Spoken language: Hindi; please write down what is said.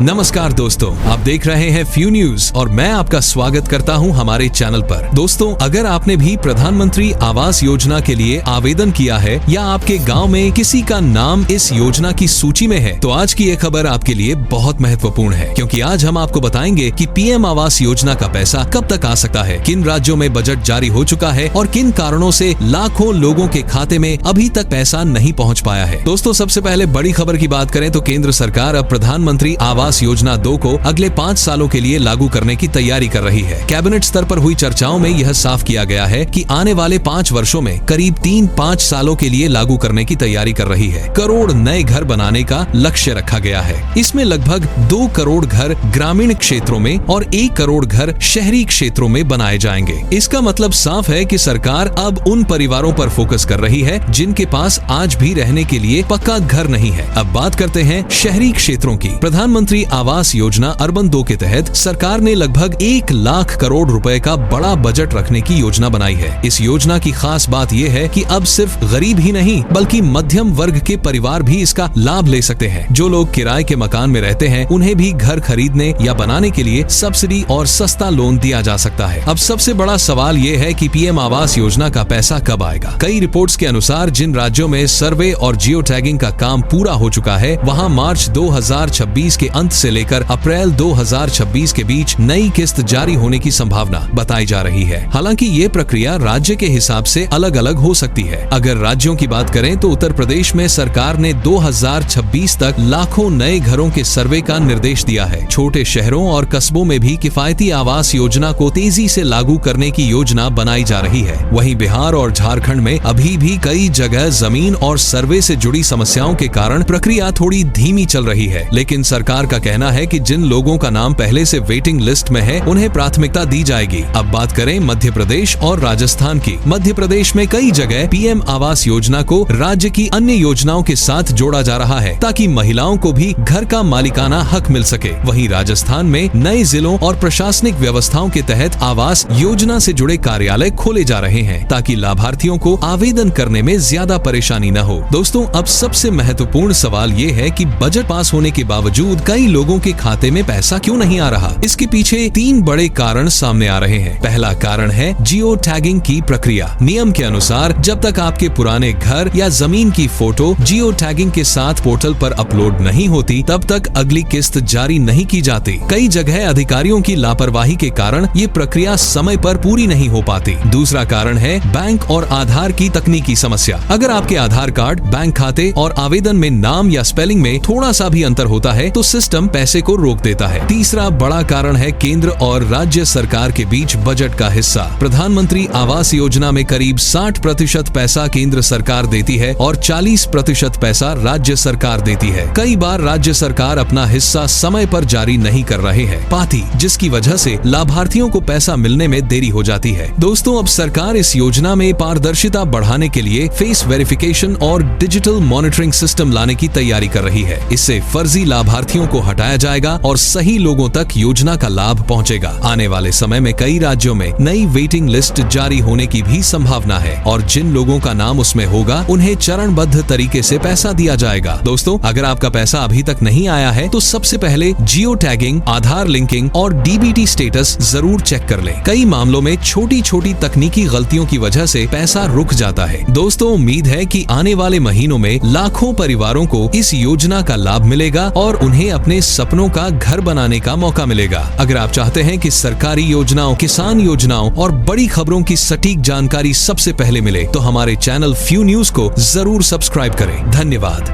नमस्कार दोस्तों, आप देख रहे हैं फ्यू न्यूज और मैं आपका स्वागत करता हूं हमारे चैनल पर। दोस्तों, अगर आपने भी प्रधानमंत्री आवास योजना के लिए आवेदन किया है या आपके गांव में किसी का नाम इस योजना की सूची में है, तो आज की ये खबर आपके लिए बहुत महत्वपूर्ण है, क्योंकि आज हम आपको बताएंगे कि पीएम आवास योजना का पैसा कब तक आ सकता है, किन राज्यों में बजट जारी हो चुका है और किन कारणों से लाखों लोगों के खाते में अभी तक पैसा नहीं पहुँच पाया है। दोस्तों, सबसे पहले बड़ी खबर की बात करें तो केंद्र सरकार अब प्रधानमंत्री आवास योजना 2 को अगले 5 सालों के लिए लागू करने की तैयारी कर रही है। कैबिनेट स्तर पर हुई चर्चाओं में यह साफ किया गया है कि आने वाले 5 वर्षों में करीब 3-5 सालों के लिए लागू करने की तैयारी कर रही है। करोड़ नए घर बनाने का लक्ष्य रखा गया है। इसमें लगभग 2 करोड़ घर ग्रामीण क्षेत्रों में और 1 करोड़ घर शहरी क्षेत्रों में बनाए जाएंगे। इसका मतलब साफ है कि सरकार अब उन परिवारों पर फोकस कर रही है जिनके पास आज भी रहने के लिए पक्का घर नहीं है। अब बात करते हैं शहरी क्षेत्रों की। प्रधानमंत्री आवास योजना अर्बन 2 के तहत सरकार ने लगभग 1 लाख करोड़ रुपए का बड़ा बजट रखने की योजना बनाई है। इस योजना की खास बात यह है कि अब सिर्फ गरीब ही नहीं बल्कि मध्यम वर्ग के परिवार भी इसका लाभ ले सकते हैं। जो लोग किराए के मकान में रहते हैं उन्हें भी घर खरीदने या बनाने के लिए सब्सिडी और सस्ता लोन दिया जा सकता है। अब सबसे बड़ा सवाल ये है कि पीएम आवास योजना का पैसा कब आएगा। कई रिपोर्ट्स के अनुसार जिन राज्यों में सर्वे और जियो टैगिंग का काम पूरा हो चुका है, वहाँ मार्च 2026 के अंत से लेकर अप्रैल 2026 के बीच नई किस्त जारी होने की संभावना बताई जा रही है। हालांकि ये प्रक्रिया राज्य के हिसाब से अलग अलग हो सकती है। अगर राज्यों की बात करें तो उत्तर प्रदेश में सरकार ने 2026 तक लाखों नए घरों के सर्वे का निर्देश दिया है। छोटे शहरों और कस्बों में भी किफायती आवास योजना को तेजी से लागू करने की योजना बनाई जा रही है। वहीं बिहार और झारखंड में अभी भी कई जगह जमीन और सर्वे से जुड़ी समस्याओं के कारण प्रक्रिया थोड़ी धीमी चल रही है। लेकिन सरकार का कहना है कि जिन लोगों का नाम पहले से वेटिंग लिस्ट में है उन्हें प्राथमिकता दी जाएगी। अब बात करें मध्य प्रदेश और राजस्थान की। मध्य प्रदेश में कई जगह पीएम आवास योजना को राज्य की अन्य योजनाओं के साथ जोड़ा जा रहा है ताकि महिलाओं को भी घर का मालिकाना हक मिल सके। वहीं राजस्थान में नए जिलों और प्रशासनिक व्यवस्थाओं के तहत आवास योजना से जुड़े कार्यालय खोले जा रहे हैं ताकि लाभार्थियों को आवेदन करने में ज्यादा परेशानी न हो। दोस्तों, अब सबसे महत्वपूर्ण सवाल ये है कि बजट पास होने के बावजूद कई लोगों के खाते में पैसा क्यों नहीं आ रहा। इसके पीछे 3 बड़े कारण सामने आ रहे हैं। पहला कारण है जियो टैगिंग की प्रक्रिया। नियम के अनुसार जब तक आपके पुराने घर या जमीन की फोटो जियो टैगिंग के साथ पोर्टल पर अपलोड नहीं होती, तब तक अगली किस्त जारी नहीं की जाती। कई जगह अधिकारियों की लापरवाही के कारण ये प्रक्रिया समय पर पूरी नहीं हो पाती। दूसरा कारण है बैंक और आधार की तकनीकी समस्या। अगर आपके आधार कार्ड, बैंक खाते और आवेदन में नाम या स्पेलिंग में थोड़ा सा भी अंतर होता है तो सिस्टम पैसे को रोक देता है। तीसरा बड़ा कारण है केंद्र और राज्य सरकार के बीच बजट का हिस्सा। प्रधानमंत्री आवास योजना में करीब 60% पैसा केंद्र सरकार देती है और 40% पैसा राज्य सरकार देती है। कई बार राज्य सरकार अपना हिस्सा समय पर जारी नहीं कर रहे हैं पाती, जिसकी वजह से लाभार्थियों को पैसा मिलने में देरी हो जाती है। दोस्तों, अब सरकार इस योजना में पारदर्शिता बढ़ाने के लिए फेस वेरिफिकेशन और डिजिटल मॉनिटरिंग सिस्टम लाने की तैयारी कर रही है। इससे फर्जी लाभार्थियों को हटाया जाएगा और सही लोगों तक योजना का लाभ पहुंचेगा। आने वाले समय में कई राज्यों में नई वेटिंग लिस्ट जारी होने की भी संभावना है और जिन लोगों का नाम उसमें होगा उन्हें चरणबद्ध तरीके से पैसा दिया जाएगा। दोस्तों, अगर आपका पैसा अभी तक नहीं आया है तो सबसे पहले जियो टैगिंग, आधार लिंकिंग और डीबीटी स्टेटस जरूर चेक कर लें। कई मामलों में छोटी छोटी तकनीकी गलतियों की वजह से पैसा रुक जाता है। दोस्तों, उम्मीद है कि आने वाले महीनों में लाखों परिवारों को इस योजना का लाभ मिलेगा और उन्हें अपने सपनों का घर बनाने का मौका मिलेगा। अगर आप चाहते हैं कि सरकारी योजनाओं, किसान योजनाओं और बड़ी खबरों की सटीक जानकारी सबसे पहले मिले तो हमारे चैनल फ्यू न्यूज को जरूर सब्सक्राइब करें। धन्यवाद।